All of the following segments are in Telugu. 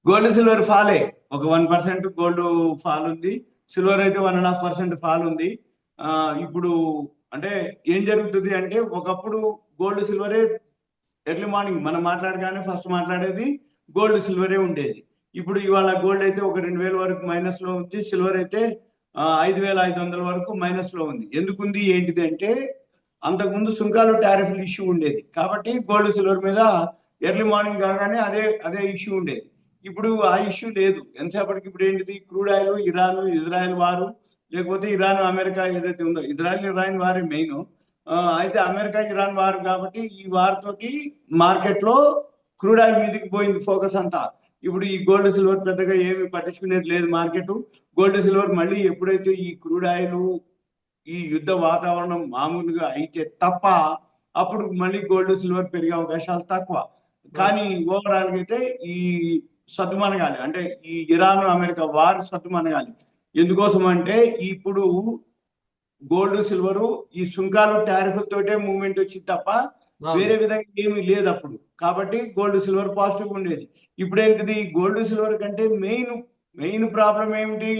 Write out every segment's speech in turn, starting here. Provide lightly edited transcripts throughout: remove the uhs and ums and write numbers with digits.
Gold silver ఫాలే. ఒక 1% గోల్డ్ ఫాల్ ఉంది. సిల్వర్ అయితే 1.5% ఫాల్ ఉంది. ఇప్పుడు అంటే ఏం జరుగుతుంది అంటే ఒకప్పుడు గోల్డ్ సిల్వరే ఎర్లీ మార్నింగ్ మనం మాట్లాడగానే ఫస్ట్ మాట్లాడేది గోల్డ్ సిల్వరే ఉండేది. ఇప్పుడు ఇవాళ గోల్డ్ అయితే ఒక 2,000 వరకు మైనస్ లో ఉంది. సిల్వర్ అయితే 5,500 వరకు మైనస్ లో ఉంది. ఎందుకుంది ఏంటిది అంటే అంతకుముందు సుంకాలు టారిఫ్లు ఇష్యూ ఉండేది కాబట్టి గోల్డ్ సిల్వర్ మీద ఎర్లీ మార్నింగ్ కాగానే అదే అదే ఇష్యూ ఉండేది. ఇప్పుడు ఆ ఇష్యూ లేదు. ఎంతసేపటికి ఇప్పుడు ఏంటిది క్రూడ్ ఆయిల్, ఇరాన్ ఇజ్రాయెల్ వారు, లేకపోతే ఇరాన్ అమెరికా ఏదైతే ఉందో, ఇజ్రాయెల్ ఇరాన్ వారే మెయిన్. అయితే అమెరికా ఇరాన్ వారు కాబట్టి ఈ వార్ తోటి మార్కెట్ లో క్రూడ్ ఆయిల్ మీదకి పోయింది ఫోకస్ అంతా. ఇప్పుడు ఈ గోల్డ్ సిల్వర్ పెద్దగా ఏమి పట్టించుకునేది లేదు మార్కెట్. గోల్డ్ సిల్వర్ మళ్ళీ ఎప్పుడైతే ఈ క్రూడ్ ఆయిల్ ఈ యుద్ధ వాతావరణం మామూలుగా అయితే తప్ప అప్పుడు మళ్ళీ గోల్డ్ సిల్వర్ పెరిగే అవకాశాలు తక్కువ. కానీ ఓవరాల్ గా అయితే ఈ సద్దుమనగాలి అంటే ఈ ఇరాన్ అమెరికా వార్ సద్దుమనగాలి. ఎందుకోసం అంటే ఇప్పుడు గోల్డ్ సిల్వర్ ఈ సుంకాలు టారిఫ్ తోటే మూవ్మెంట్ వచ్చింది తప్ప అవును. వేరే విధంగా ఏమీ లేదు అప్పుడు. కాబట్టి గోల్డ్ సిల్వర్ పాజిటివ్ ఉండేది. ఇప్పుడు ఏంటిది గోల్డ్ సిల్వర్ కంటే మెయిన్ మెయిన్ ప్రాబ్లం ఏమిటి?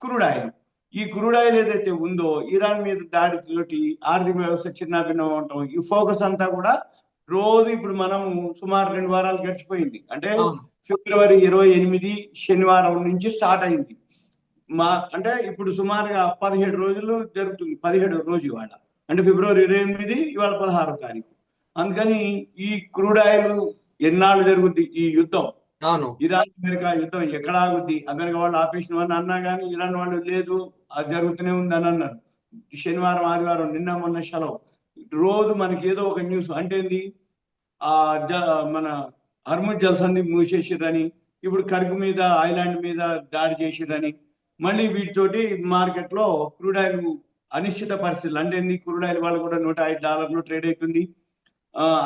Crude oil. ఈ క్రూడ్ ఆయిల్ ఏదైతే ఉందో ఇరాన్ మీద దాడితోటి ఆర్థిక వ్యవస్థ చిన్నాభిన్నం అవటం, ఈ ఫోకస్ అంతా కూడా రోజు ఇప్పుడు మనం సుమారు 2 వారాలు గడిచిపోయింది. అంటే అవును. ఫిబ్రవరి 28 శనివారం నుంచి స్టార్ట్ అయింది. అంటే ఇప్పుడు సుమారుగా 17 రోజులు జరుగుతుంది. 17వ రోజు ఇవాళ. అంటే ఫిబ్రవరి 28, ఇవాళ 16వ తారీఖు. అందుకని ఈ క్రూడ్ ఆయిల్ ఎన్నాళ్ళు జరుగుద్ది ఈ యుద్ధం? అవును. ఇరాన్ అమెరికా యుద్ధం ఎక్కడ ఆగుద్ది? అమెరికా వాళ్ళు ఆపేసిన అని అన్నా కానీ ఇరాన్ వాళ్ళు లేదు, అది జరుగుతూనే ఉంది అని అన్నారు. శనివారం ఆదివారం నిన్న మొన్న సెలవు. రోజు మనకి ఏదో ఒక న్యూస్ అంటే ఏంది? ఆ మన హర్ముజ్ జలసంధి మూసేసిరని, ఇప్పుడు కర్గ్ మీద ఐలాండ్ మీద దాడి చేసిరని, మళ్ళీ వీటితోటి మార్కెట్ లో క్రూడ్ ఆయిల్ అనిశ్చిత పరిస్థితులు. అంటే ఏంది? క్రూడ్ ఆయిల్ వాళ్ళు కూడా $105 ట్రేడ్ అవుతుంది.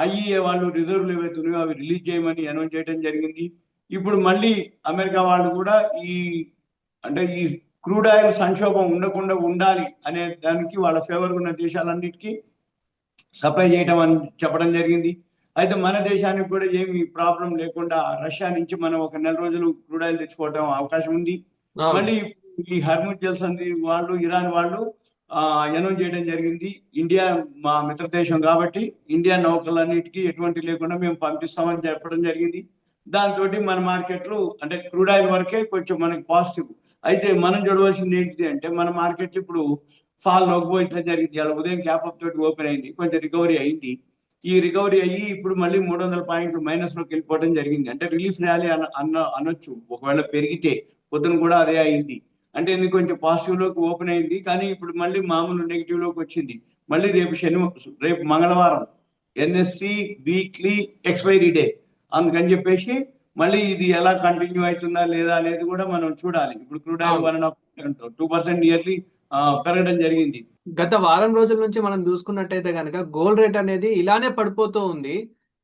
ఐఈఏ వాళ్ళు రిజర్వ్లు ఏవైతున్నాయో అవి రిలీజ్ చేయమని అనౌన్స్ చేయడం జరిగింది. ఇప్పుడు మళ్ళీ అమెరికా వాళ్ళు కూడా ఈ అంటే ఈ క్రూడ్ ఆయిల్ సంక్షోభం ఉండకుండా ఉండాలి అనే దానికి వాళ్ళ ఫేవర్ ఉన్న దేశాలన్నిటికీ సప్లై చేయడం అని చెప్పడం జరిగింది. అయితే మన దేశానికి కూడా ఏమి ప్రాబ్లం లేకుండా రష్యా నుంచి మనం ఒక నెల రోజులు క్రూడ్ ఆయిల్ తెచ్చుకోవడం అవకాశం ఉంది. అవును. మళ్ళీ ఈ హర్ముజ్ జల్సంధి వాళ్ళు ఇరాన్ వాళ్ళు అనౌన్స్ చేయడం జరిగింది. ఇండియా మా మిత్ర దేశం కాబట్టి ఇండియా నౌకలన్నిటికీ ఎటువంటి లేకుండా మేము పంపిస్తామని చెప్పడం జరిగింది. దాంతో మన మార్కెట్లు అంటే క్రూడ్ ఆయిల్ వరకే కొంచెం మనకి పాజిటివ్. అయితే మనం చూడవలసింది ఏంటిది అంటే మన మార్కెట్ ఇప్పుడు ఫాల్ లోకి పోయించడం జరిగింది. అలా ఉదయం గ్యాప్ అప్ తోటి ఓపెన్ అయింది, కొంచెం రికవరీ అయింది. ఈ రికవరీ అయ్యి ఇప్పుడు మళ్ళీ 300 పాయింట్లు మైనస్ లోకి వెళ్ళిపోవడం జరిగింది. అంటే రిలీఫ్ ర్యాలీ అనొచ్చు ఒకవేళ పెరిగితే. పొద్దున కూడా అదే అయింది. అంటే ఇది కొంచెం పాజిటివ్ లోకి ఓపెన్ అయింది, కానీ ఇప్పుడు మళ్ళీ మామూలు నెగిటివ్ లోకి వచ్చింది. మళ్ళీ రేపు మంగళవారం ఎన్ఎస్సి వీక్లీ ఎక్స్పైరీ డే. అందుకని చెప్పేసి మళ్ళీ ఇది ఎలా కంటిన్యూ అవుతుందా లేదా అనేది కూడా మనం చూడాలి. ఇప్పుడు క్రూడ్ ఆయిల్ అవును. 1.5% ఇయర్లీ పెరగడం జరిగింది. గత వారం రోజుల నుంచి మనం చూసుకున్నట్టయితే కనుక గోల్డ్ రేట్ అనేది ఇలానే పడిపోతూ ఉంది.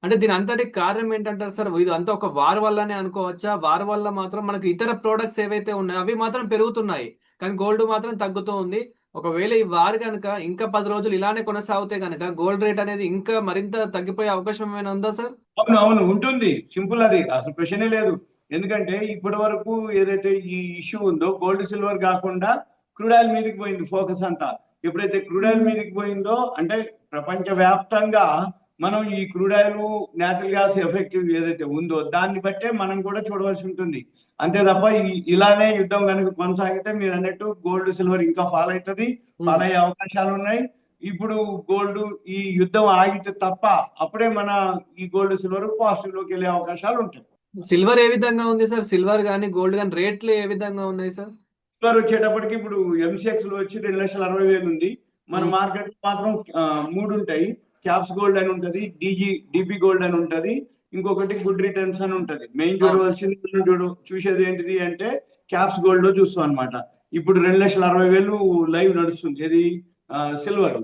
అంటే దీని అంతటి కారణం ఏంటంటారు సార్? ఇది అంతా ఒక వార్ వల్లనే అనుకోవచ్చా? వార్ వల్ల మాత్రం మనకు ఇతర ప్రోడక్ట్స్ ఏవైతే ఉన్నాయో అవి మాత్రం పెరుగుతున్నాయి, కానీ గోల్డ్ మాత్రం తగ్గుతూ ఉంది. ఒకవేళ ఈ వార్ కనుక ఇంకా 10 రోజులు ఇలానే కొనసాగితే కనుక గోల్డ్ రేట్ అనేది ఇంకా మరింత తగ్గిపోయే అవకాశం ఏమైనా ఉందా సార్? అవును అవును ఉంటుంది. సింపుల్, అది అసలు ప్రశ్నే లేదు. ఎందుకంటే ఇప్పటి వరకు ఏదైతే ఈ ఇష్యూ ఉందో గోల్డ్ సిల్వర్ కాకుండా క్రూడ్ ఆయిల్ మీదకి పోయింది ఫోకస్ అంతా. ఎప్పుడైతే క్రూడ్ ఆయిల్ మీదకి పోయిందో అంటే ప్రపంచ వ్యాప్తంగా మనం ఈ crude oil natural gas effective ఏదైతే ఉందో దాన్ని బట్టే మనం కూడా చూడవలసి ఉంటుంది. అంతే తప్ప ఇలానే యుద్ధం కనుక కొనసాగితే మీరు అన్నట్టు గోల్డ్ సిల్వర్ ఇంకా ఫాల్ అవుతుంది, ఉమ్. ఫాల్ అయ్యే అవకాశాలు ఉన్నాయి. ఇప్పుడు గోల్డ్ ఈ యుద్ధం ఆగితే తప్ప అప్పుడే మన ఈ గోల్డ్ సిల్వర్ పాజిటివ్ లోకి వెళ్ళే అవకాశాలు ఉంటాయి. సిల్వర్ ఏ విధంగా ఉంది సార్? సిల్వర్ కానీ గోల్డ్ కానీ రేట్లు ఏ విధంగా ఉన్నాయి సార్? సిల్వర్ వచ్చేటప్పటికి ఇప్పుడు ఎంసీఎక్స్ లో వచ్చి 2,60,000 ఉంది. మన ఉమ్. మార్కెట్ మాత్రం మూడు ఉంటాయి. క్యాప్స్ గోల్డ్ అని ఉంటది, డిపి గోల్డ్ అని ఉంటది, ఇంకొకటి గుడ్ రిటర్న్స్ అని ఉంటది. మెయిన్ అవును. చూడవలసింది చూసేది ఏంటిది అంటే క్యాప్స్ గోల్డ్ లో చూస్తాం అనమాట. ఇప్పుడు 2,60,000 లైవ్ నడుస్తుంది. ఇది సిల్వర్.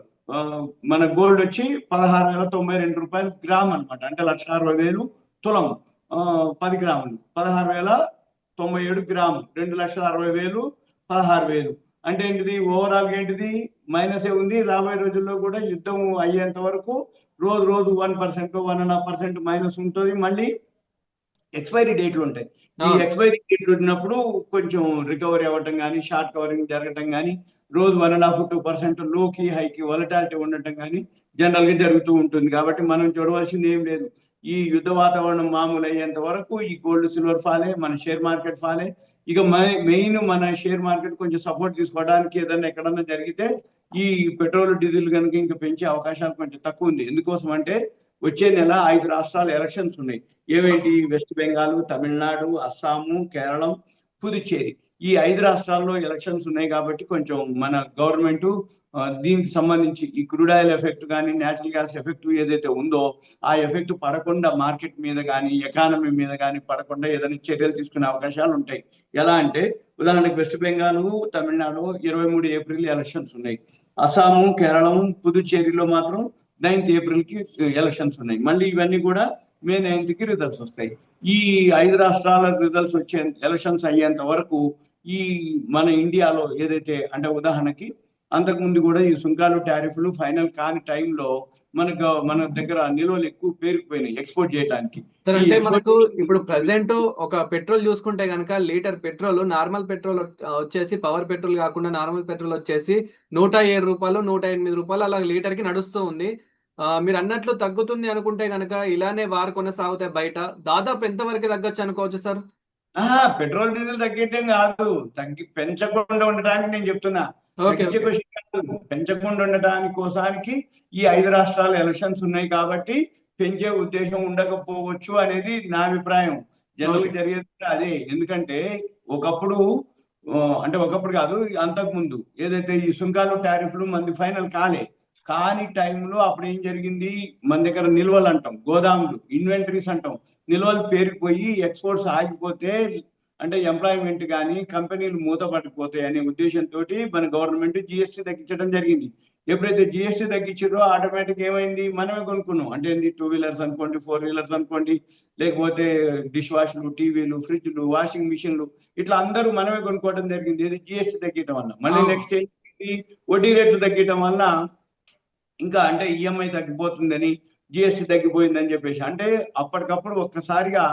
మన గోల్డ్ వచ్చి 16,092 గ్రామ్ అనమాట. అంటే 1,60,000 తులం. 10 గ్రాములు 16,097 గ్రాములు, 2,60,000 16,000. అంటే ఏంటిది? ఓవరాల్ ఏంటిది? మైనస్ ఏ ఉంది. రాబోయే రోజుల్లో కూడా యుద్ధం అయ్యేంత వరకు రోజు రోజు 1%, 1.5% మైనస్ ఉంటుంది. మళ్ళీ ఎక్స్పైరీ డేట్లు ఉంటాయి. ఈ అవును. ఎక్స్పైరీ డేట్లు ఉన్నప్పుడు కొంచెం రికవరీ అవ్వటం కానీ, షార్ట్ కవరింగ్ జరగటం కానీ, రోజు 1.5-2% లోకి హైకి వొలటాలిటీ ఉండటం కానీ జనరల్ గా జరుగుతూ ఉంటుంది. కాబట్టి మనం చూడవలసింది ఏం లేదు. ఈ యుద్ధ వాతావరణం మామూలు అయ్యేంత వరకు ఈ గోల్డ్ సిల్వర్ ఫాలే, మన షేర్ మార్కెట్ ఫాలే. ఇక మెయిన్ మన షేర్ మార్కెట్ కొంచెం సపోర్ట్ తీసుకోవడానికి ఏదైనా ఎక్కడన్నా జరిగితే ఈ పెట్రోల్ డీజిల్ కనుక ఇంకా పెంచే అవకాశాలు కొంచెం తక్కువ ఉంది. ఎందుకోసం అంటే వచ్చే నెల 5 రాష్ట్రాల ఎలక్షన్స్ ఉన్నాయి. ఏవేంటి? వెస్ట్ బెంగాల్, తమిళనాడు, అస్సాము, కేరళం, పుదుచ్చేరి. ఈ 5 రాష్ట్రాల్లో ఎలక్షన్స్ ఉన్నాయి కాబట్టి కొంచెం మన గవర్నమెంట్ దీనికి సంబంధించి ఈ క్రూడ్ ఆయిల్ ఎఫెక్ట్ కానీ, నేచురల్ గ్యాస్ ఎఫెక్ట్ ఏదైతే ఉందో ఆ ఎఫెక్ట్ పడకుండా మార్కెట్ మీద కానీ, ఎకానమీ మీద కానీ పడకుండా ఏదైనా చర్యలు తీసుకునే అవకాశాలు ఉంటాయి. ఎలా అంటే ఉదాహరణకు west Bengal, Tamil Nadu 23 April elections ఉన్నాయి. అస్సాము, కేరళం, పుదుచ్చేరిలో మాత్రం 9th ఏప్రిల్కి ఎలక్షన్స్ ఉన్నాయి. మళ్ళీ ఇవన్నీ కూడా మే 9th రిజల్ట్స్ వస్తాయి. ఈ 5 రాష్ట్రాల రిజల్ట్స్ వచ్చే ఎలక్షన్స్ అయ్యేంత వరకు ఈ మన ఇండియాలో ఏదైతే అంటే ఉదాహరణకి అంతకుముందు కూడా ఈ సుంకాలు టారిఫ్లు ఫైనల్ కాని టైంలో మన దగ్గర నిల్వలు ఎక్కువ పేరుకుపోయినాయి ఎక్స్పోర్ట్ చేయడానికి. సార్ ఈ అంటే ఎక్స్పోర్ట్ మనకు ఇప్పుడు ప్రజెంట్ ఒక పెట్రోల్ చూసుకుంటే కనుక లీటర్ పెట్రోల్ నార్మల్ పెట్రోల్ వచ్చేసి పవర్ పెట్రోల్ కాకుండా నార్మల్ పెట్రోల్ వచ్చేసి ₹107 ₹108 అలా లీటర్ కి నడుస్తూ ఉంది. మీరు అన్నట్లు తగ్గుతుంది అనుకుంటే కనుక ఇలానే వారు కొనసాగుతాయి బయట. దాదాపు ఎంత వరకు తగ్గొచ్చు అనుకోవచ్చు సార్? పెట్రోల్ డీజిల్ తగ్గటం కాదు, పెంచకుండా ఉండటానికి నేను చెప్తున్నా. ఓకే, తగ్గించే ఓకే. క్వశ్చన్ కాదు, పెంచకుండా ఉండటానికి కోసానికి ఈ 5 రాష్ట్రాల ఎలక్షన్స్ ఉన్నాయి కాబట్టి పెంచే ఉద్దేశం ఉండకపోవచ్చు అనేది నా అభిప్రాయం. General okay. జరిగేది కూడా అదే. ఎందుకంటే ఒకప్పుడు అంటే ఒకప్పుడు కాదు, అంతకు ముందు ఏదైతే ఈ సుంకాలు టారిఫ్లు మంది ఫైనల్ కాని టైంలో అప్పుడు ఏం జరిగింది? మన దగ్గర నిల్వలు అంటాం, గోదాములు, ఇన్వెంటరీస్ అంటాం, నిల్వలు పేరుకుపోయి ఎక్స్పోర్ట్స్ ఆగిపోతే అంటే ఎంప్లాయ్మెంట్ కానీ కంపెనీలు మూతపడిపోతాయి అనే ఉద్దేశంతో మన గవర్నమెంట్ జిఎస్టీ తగ్గించడం జరిగింది. ఎప్పుడైతే జిఎస్టీ తగ్గించారో ఆటోమేటిక్ ఏమైంది? మనమే కొనుక్కున్నాం. అంటే 2 వీలర్స్ అనుకోండి, 4 వీలర్స్ అనుకోండి, లేకపోతే డిష్ వాష్లు, టీవీలు, ఫ్రిడ్జ్లు, వాషింగ్ మిషన్లు, ఇట్లా అందరూ మనమే కొనుక్కోవడం జరిగింది. ఇది జిఎస్టీ తగ్గటం వల్ల. మళ్ళీ అవును. నెక్స్ట్ ఏంటి? వడ్డీ రేట్లు తగ్గటం వల్ల ఇంకా అంటే ఈఎంఐ తగ్గిపోతుందని, జిఎస్టీ తగ్గిపోయిందని చెప్పేసి అంటే అప్పటికప్పుడు ఒక్కసారిగా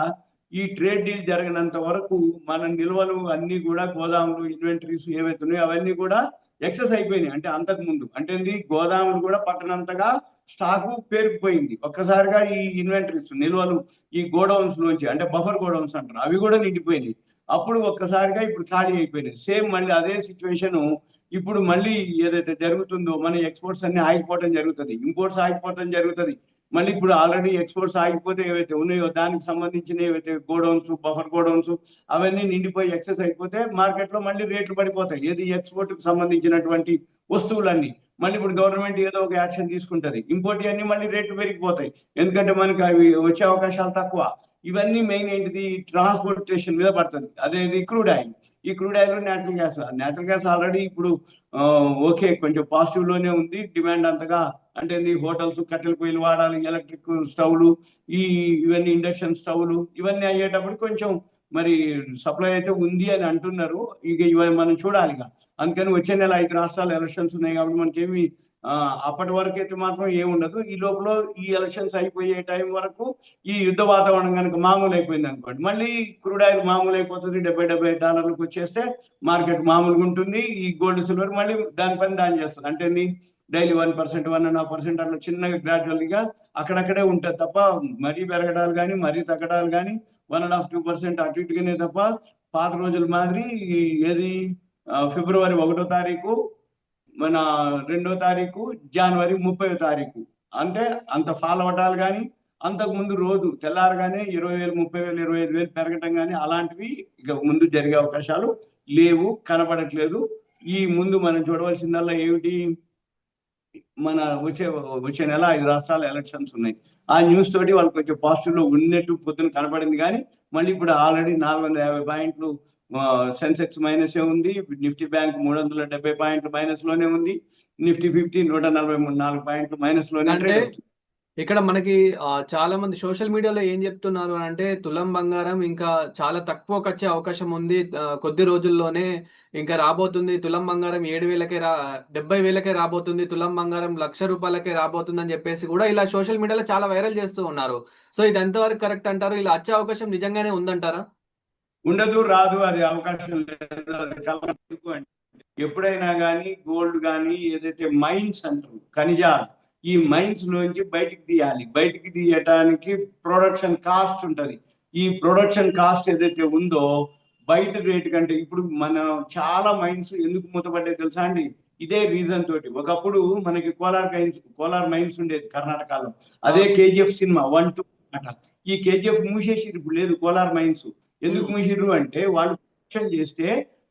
ఈ ట్రేడ్ డీల్ జరిగినంత వరకు మన నిల్వలు అన్ని కూడా గోదాములు, ఇన్వెంటరీస్ ఏవైతే ఉన్నాయో అవన్నీ కూడా ఎక్సెస్ అయిపోయినాయి. అంటే అంతకు ముందు అంటే గోదాములు కూడా పట్టనంతగా స్టాకు పేరుకుపోయింది. ఒక్కసారిగా ఈ ఇన్వెంటరీస్ నిల్వలు ఈ గోడౌన్స్ లోంచి అంటే బఫర్ గోడౌన్స్ అంటారు, అవి కూడా నిండిపోయినాయి. అప్పుడు ఒక్కసారిగా ఇప్పుడు ఖాళీ అయిపోయినాయి. సేమ్ మళ్ళీ అదే సిచ్యువేషన్ ఇప్పుడు మళ్ళీ ఏదైతే జరుగుతుందో మన ఎక్స్పోర్ట్స్ అన్ని ఆగిపోవడం జరుగుతుంది, ఇంపోర్ట్స్ ఆగిపోవడం జరుగుతుంది. మళ్ళీ ఇప్పుడు ఆల్రెడీ ఎక్స్పోర్ట్స్ ఆగిపోతే ఏవైతే ఉన్నాయో దానికి సంబంధించిన ఏవైతే గోడౌన్స్, బఫర్ గోడౌన్స్ అవన్నీ నిండిపోయి ఎక్సెస్ అయిపోతే మార్కెట్ లో మళ్ళీ రేట్లు పడిపోతాయి. ఏది? ఎక్స్పోర్ట్ కు సంబంధించినటువంటి వస్తువులన్నీ. మళ్ళీ ఇప్పుడు గవర్నమెంట్ ఏదో ఒక యాక్షన్ తీసుకుంటది, ఇంపోర్ట్ అన్ని మళ్ళీ రేట్లు పెరిగిపోతాయి. ఎందుకంటే మనకి అవి వచ్చే అవకాశాలు తక్కువ. ఇవన్నీ మెయిన్ ఏంటిది? ట్రాన్స్పోర్టేషన్ మీద పడుతుంది. అదేది? Crude oil. ఈ crude oil, natural gas already ఇప్పుడు ఓకే కొంచెం పాజిటివ్ లోనే ఉంది. డిమాండ్ అంతగా అంటే హోటల్స్ కట్టెల పొయ్యిలు వాడాలి, ఎలక్ట్రిక్ స్టవ్లు, ఇవన్నీ ఇండక్షన్ స్టవ్లు ఇవన్నీ అయ్యేటప్పుడు కొంచెం మరి సప్లై అయితే ఉంది అని అంటున్నారు. ఇక ఇవన్నీ మనం చూడాలి. అందుకని వచ్చే నెల 5 రాష్ట్రాల ఎలక్షన్స్ ఉన్నాయి కాబట్టి మనకేమి అప్పటి వరకు అయితే మాత్రం ఏముండదు. ఈ లోపల ఈ ఎలక్షన్స్ అయిపోయే టైం వరకు ఈ యుద్ధ వాతావరణం కనుక మామూలు అయిపోయింది అనుకోండి, మళ్ళీ క్రూడ్ ఆయిల్ మామూలు అయిపోతుంది. $70 వచ్చేస్తే మార్కెట్ మామూలుగా ఉంటుంది. ఈ గోల్డ్ సిల్వర్ మళ్ళీ దాని పని దాని చేస్తుంది. అంటే డైలీ 1%, 1.5% అట్లా చిన్నగా గ్రాడ్యువల్ గా అక్కడక్కడే ఉంటుంది తప్ప మరీ పెరగడాలు కానీ మరీ తగ్గడాలు కానీ 1.5-2% అటు ఇటుగానే తప్ప పాత రోజుల మాదిరి ఏది ఫిబ్రవరి 1వ తారీఖు, మన 2వ తారీఖు, జనవరి 30వ తారీఖు అంటే అంత ఫాల్ అవటాలు కానీ అంతకు ముందు రోజు తెల్లారగానే 20,000, 30,000, 25,000 పెరగటం కానీ అలాంటివి ఇక ముందు జరిగే అవకాశాలు లేవు, కనపడట్లేదు. ఈ ముందు మనం చూడవలసిందల్లా ఏమిటి? మన వచ్చే నెల 5 రాష్ట్రాల ఎలక్షన్స్ ఉన్నాయి. ఆ న్యూస్ తోటి వాళ్ళు కొంచెం పాజిటివ్ లో ఉన్నట్టు పొద్దున కనపడింది. కానీ మళ్ళీ ఇప్పుడు ఆల్రెడీ 450 పాయింట్లు సెన్సెక్స్ మైనస్ ఉంది. నిఫ్టీ బ్యాంక్ 370 పాయింట్లు మైనస్ లోనే ఉంది. నిఫ్టీ 50 144 పాయింట్లు మైనస్ లోనే అంటే ట్రేడ్ అవుతుంది. ఇక్కడ మనకి చాలా మంది సోషల్ మీడియాలో ఏం చెప్తున్నారు అని అంటే తులం బంగారం ఇంకా చాలా తక్కువకి వచ్చే అవకాశం ఉంది. కొద్ది రోజుల్లోనే ఇంకా రాబోతుంది తులం బంగారం 7,000కే 70,000కే రాబోతుంది. తులం బంగారం ₹1,00,000కే రాబోతుంది అని చెప్పేసి కూడా ఇలా సోషల్ మీడియాలో చాలా వైరల్ చేస్తూ ఉన్నారు. సో ఇది ఎంతవరకు కరెక్ట్ అంటారు? ఇలా వచ్చే అవకాశం నిజంగానే ఉందంటారా? ఉండదు, రాదు, అది అవకాశం లేదు. అది కలవదు అంటే ఎప్పుడైనా కానీ గోల్డ్ కానీ ఏదైతే మైన్స్ అంటారు ఖనిజాలు, ఈ మైన్స్ లోంచి బయటికి తీయాలి. బయటికి తీయటానికి ప్రొడక్షన్ కాస్ట్ ఉంటది. ఈ ప్రొడక్షన్ కాస్ట్ ఏదైతే ఉందో బయట రేటు కంటే ఇప్పుడు మన చాలా మైన్స్ ఎందుకు మూతపడ్డాయి తెలుసా అండి? ఇదే రీజన్ తోటి. ఒకప్పుడు మనకి కోలార్ మైన్స్ ఉండేది కర్ణాటకలో. అదే కేజీఎఫ్ సినిమా 1, 2 అట. ఈ కేజీఎఫ్ మూసేసి ఇప్పుడు లేదు కోలార్ మైన్స్. ఎందుకు ఉమ్, మూసిర్రు అంటే వాళ్ళు ప్రొడక్షన్ చేస్తే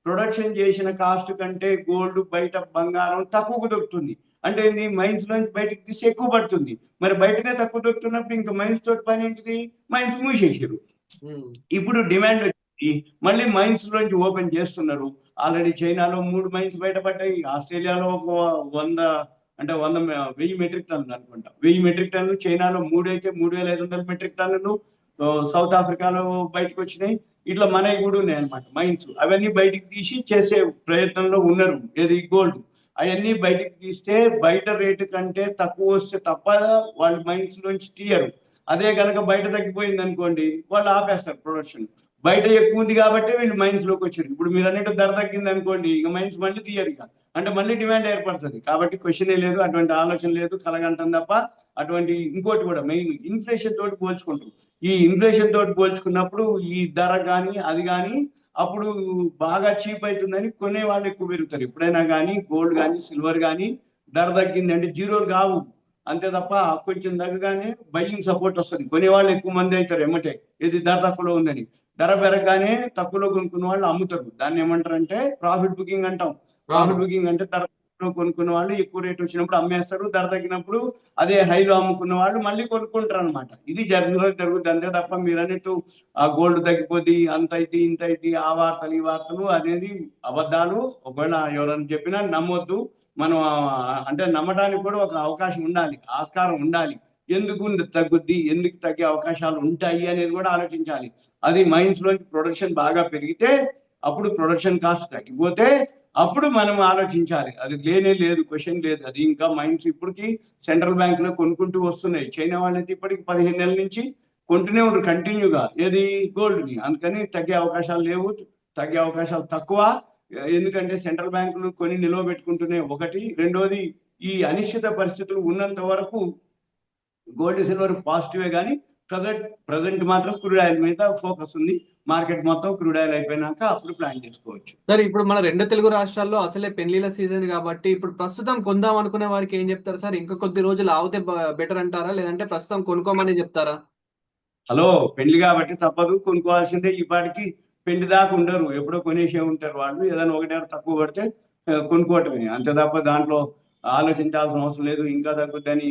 ప్రొడక్షన్ చేసిన కాస్ట్ కంటే గోల్డ్ బయట బంగారం తక్కువకు దొరుకుతుంది. అంటే ఇది మైన్స్ నుంచి బయటకు తీసి ఎక్కువ పడుతుంది. మరి బయటనే తక్కువ దొరుకుతున్నప్పుడు ఇంకా మైన్స్ తోటి పని ఏంటిది? మైన్స్ మూసేసారు. ఉమ్. ఇప్పుడు డిమాండ్ వచ్చి మళ్ళీ మైన్స్ లోంచి ఓపెన్ చేస్తున్నారు. ఆల్రెడీ చైనాలో 3 మైన్స్ బయటపడ్డాయి. ఆస్ట్రేలియాలో ఒక 100 అంటే 1000 మెట్రిక్ టన్నులు అనుకుంటా. 1000 మెట్రిక్ టన్నులు. చైనాలో 3 అయితే 3,500 మెట్రిక్ టన్నులు. సౌత్ ఆఫ్రికాలో బయటకు వచ్చినాయి. ఇట్లా మనవి కూడా ఉన్నాయి అనమాట మైన్స్. అవన్నీ బయటికి తీసి చేసే ప్రయత్నంలో ఉన్నారు. ఏది గోల్డ్ అవన్నీ బయటికి తీస్తే బయట రేటు కంటే తక్కువ వస్తే తప్ప వాళ్ళు మైన్స్ నుంచి తీయరు. అదే కనుక బయట తగ్గిపోయింది అనుకోండి వాళ్ళు ఆపేస్తారు ప్రొడక్షన్. బయట ఎక్కువ ఉంది కాబట్టి వీళ్ళు మైన్స్ లోకి వచ్చారు. ఇప్పుడు మీరు అన్నట్టు ధర తగ్గింది అనుకోండి ఇక మైన్స్ మళ్ళీ తీయరు. ఇక అంటే మళ్ళీ డిమాండ్ ఏర్పడుతుంది. కాబట్టి క్వశ్చనే లేదు, అటువంటి ఆలోచన లేదు, కలగంటం తప్ప. అటువంటి ఇంకోటి కూడా మెయిన్ ఇన్ఫ్లేషన్ తోటి పోల్చుకుంటారు. ఈ ఇన్ఫ్లేషన్ తోటి పోల్చుకున్నప్పుడు ఈ ధర కానీ అది కానీ అప్పుడు బాగా చీప్ అవుతుందని కొనే వాళ్ళు ఎక్కువ పెరుగుతారు. ఎప్పుడైనా కానీ గోల్డ్ కానీ సిల్వర్ కానీ ధర తగ్గింది అంటే జీరోలు కావు. అంతే తప్ప కొంచెం తగ్గగానే బయ్యింగ్ సపోర్ట్ వస్తుంది. కొనేవాళ్ళు ఎక్కువ మంది అవుతారు ఎమ్మటే, ఇది ధర తక్కువలో ఉందని. ధర పెరగగానే తక్కువలో కొనుక్కున్న వాళ్ళు అమ్ముతారు. దాన్ని ఏమంటారు అంటే ప్రాఫిట్ బుకింగ్ అంటాం. అవును. ప్రాఫిట్ బుకింగ్ అంటే ధర తక్కువలో కొనుక్కున్న వాళ్ళు ఎక్కువ రేట్ వచ్చినప్పుడు అమ్మేస్తారు. ధర తగ్గినప్పుడు అదే హైలో అమ్ముకున్న వాళ్ళు మళ్ళీ కొనుక్కుంటారు అనమాట. ఇది జరుగుతుంది. అంతే తప్ప మీరు అన్నట్టు ఆ గోల్డ్ తగ్గిపోద్ది అంత అయితే ఇంత అయితే ఆ వార్తలు ఈ వార్తలు అనేది అబద్ధాలు. ఒకవేళ ఎవరైనా చెప్పినా నమ్మొద్దు. మనం అంటే నమ్మడానికి కూడా ఒక అవకాశం ఉండాలి, ఆస్కారం ఉండాలి. ఎందుకు తగ్గుద్ది, ఎందుకు తగ్గే అవకాశాలు ఉంటాయి అనేది కూడా ఆలోచించాలి. అది మైన్స్ లోంచి ప్రొడక్షన్ బాగా పెరిగితే అప్పుడు ప్రొడక్షన్ కాస్ట్ తగ్గిపోతే అప్పుడు మనం ఆలోచించాలి. అది లేనే లేదు, క్వశ్చన్ లేదు. అది ఇంకా మైన్స్ ఇప్పటికి సెంట్రల్ బ్యాంక్ లో కొనుక్కుంటూ వస్తున్నాయి. చైనా వాళ్ళైతే ఇప్పటికి 15 నెలల నుంచి కొంటూనే ఉంటారు కంటిన్యూగా ఏది గోల్డ్ ని. అందుకని తగ్గే అవకాశాలు లేవు, తగ్గే అవకాశాలు తక్కువ. ఎందుకంటే సెంట్రల్ బ్యాంకులు కొని నిల్వ పెట్టుకుంటూనే ఒకటి. రెండోది ఈ అనిశ్చిత పరిస్థితులు ఉన్నంత వరకు గోల్డ్ సిల్వర్ పాజిటివే కానీ ప్రజెంట్ మాత్రం క్రూడ్ ఆయిల్ మీద ఫోకస్ ఉంది. మార్కెట్ మొత్తం క్రూడ్ ఆయిల్ అయిపోయినాక అప్పుడు ప్లాన్ చేసుకోవచ్చు. సార్ ఇప్పుడు మన 2 తెలుగు రాష్ట్రాల్లో అసలే పెళ్లిళ్ళ సీజన్ కాబట్టి ఇప్పుడు ప్రస్తుతం కొందాం అనుకునే వారికి ఏం చెప్తారు సార్? ఇంకా కొద్ది రోజులు ఆగితే బెటర్ అంటారా? లేదంటే ప్రస్తుతం కొనుక్కోమని చెప్తారా? హలో, పెళ్లి కాబట్టి తప్పదు, కొనుక్కోవాల్సిందే. ఈ పాటికి పెళ్లి దాకా ఉండరు, ఎప్పుడో కొనేసే ఉంటారు వాళ్ళు. ఏదైనా ఒకటి తక్కువ పడితే కొనుక్కోవటమే. అంతే తప్ప దాంట్లో ఆలోచించాల్సిన అవసరం లేదు. ఇంకా తగ్గుద్దని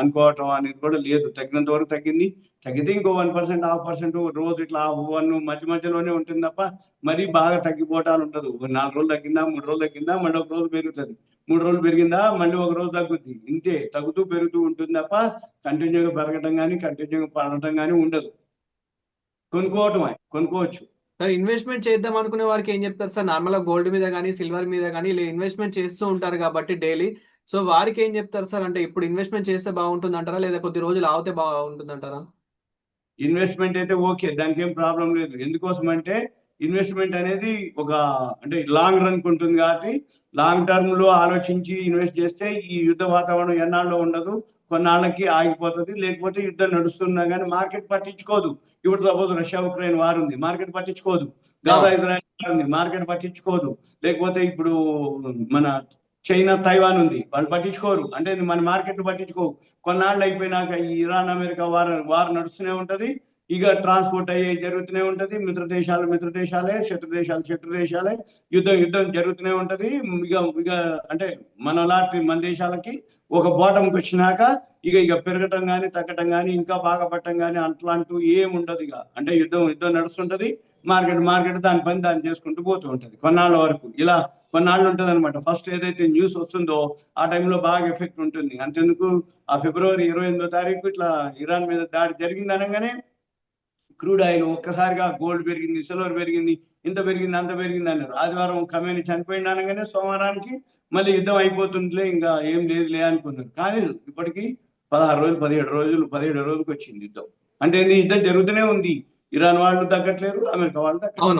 అనుకోవటం అనేది కూడా లేదు. తగ్గినంత వరకు తగ్గింది. తగ్గితే ఇంకో 1%, 0.5% రోజు ఇట్లా 1 మధ్య మధ్యలోనే ఉంటుంది తప్ప మరీ బాగా తగ్గిపోవటాలు ఉండదు. 4 రోజులు తగ్గిందా, 3 రోజులు తగ్గిందా, మళ్ళీ ఒక రోజు పెరుగుతుంది. 3 రోజులు పెరిగిందా మళ్ళీ ఒక రోజు తగ్గుద్ది. ఇంతే తగ్గుతూ పెరుగుతూ ఉంటుంది తప్ప కంటిన్యూగా పెరగటం కానీ కంటిన్యూగా పడటం కానీ ఉండదు. కొనుక్కోవచ్చు. సార్ ఇన్వెస్ట్మెంట్ చేద్దాం అనుకునే వారికి ఏం చెప్తారు సార్? నార్మల్గా గోల్డ్ మీద కానీ సిల్వర్ మీద కానీ ఇలా ఇన్వెస్ట్మెంట్ చేస్తూ ఉంటారు కాబట్టి డైలీ. సో వారికి ఏం చెప్తారు సార్? అంటే ఇప్పుడు ఇన్వెస్ట్మెంట్ చేస్తే బాగుంటుంది అంటారా? లేదా కొద్ది రోజులు ఆగితే బాగుంటుంది అంటారా? ఇన్వెస్ట్మెంట్ అయితే ఓకే, దానికి ఏం ప్రాబ్లం లేదు. ఎందుకోసం అంటే ఇన్వెస్ట్మెంట్ అనేది ఒక అంటే లాంగ్ రన్ ఉంటుంది కాబట్టి లాంగ్ టర్మ్ లో ఆలోచించి ఇన్వెస్ట్ చేస్తే ఈ యుద్ధ వాతావరణం ఎన్నాళ్ళు ఉండదు, కొన్నాళ్ళకి ఆగిపోతుంది. లేకపోతే యుద్ధం నడుస్తున్నా కానీ మార్కెట్ పట్టించుకోదు. ఇప్పుడు సపోజ్ రష్యా ఉక్రెయిన్ వార్ ఉంది, మార్కెట్ పట్టించుకోదు. గాజా ఇజ్రాయెల్ వార్ ఉంది, మార్కెట్ పట్టించుకోదు. లేకపోతే ఇప్పుడు మన చైనా తైవాన్ ఉంది, వాళ్ళు పట్టించుకోరు. అంటే మన మార్కెట్ పట్టించుకోవు. కొన్నాళ్ళు అయిపోయినాక ఈ ఇరాన్ అమెరికా వార్ నడుస్తూనే ఉంటది. ఇక ట్రాన్స్పోర్ట్ అయ్యే జరుగుతూనే ఉంటది, మిత్ర దేశాలు మిత్ర దేశాలే, శత్రు దేశాలు శత్రు దేశాలే, యుద్ధం జరుగుతూనే ఉంటది. ఇక అంటే మన దేశాలకి ఒక బాటంకి వచ్చినాక ఇక పెరగటం కానీ తగ్గటం కానీ ఇంకా బాగా పట్టడం కానీ అట్లాంటివి ఏమి ఉండదు. ఇక అంటే యుద్ధం నడుస్తుంటది, మార్కెట్ దాని పని దాన్ని చేసుకుంటూ పోతూ ఉంటది కొన్నాళ్ళ వరకు. ఇలా కొన్నాళ్ళు ఉంటుంది అనమాట. ఫస్ట్ ఏదైతే న్యూస్ వస్తుందో ఆ టైంలో బాగా ఎఫెక్ట్ ఉంటుంది. అంతెందుకు ఆ ఫిబ్రవరి 28వ తారీఖు ఇట్లా ఇరాన్ మీద దాడి జరిగింది అనగానే క్రూడ్ ఆయిల్ ఒక్కసారిగా గోల్డ్ పెరిగింది, సిల్వర్ పెరిగింది, ఇంత పెరిగింది అంత పెరిగింది అన్నారు. ఆదివారం ఖమేని చనిపోయింది అనగానే సోమవారానికి మళ్ళీ యుద్ధం అయిపోతుందిలే ఇంకా ఏం లేదులే అనుకున్నారు. కానీ ఇప్పటికీ 16 రోజులు 17 రోజులకు వచ్చింది యుద్ధం. అంటే యుద్ధం జరుగుతూనే ఉంది. ఇరాన్ వాళ్ళు తగ్గట్లేరు, అమెరికా వాళ్ళు తగ్గట్లేరు. అవును.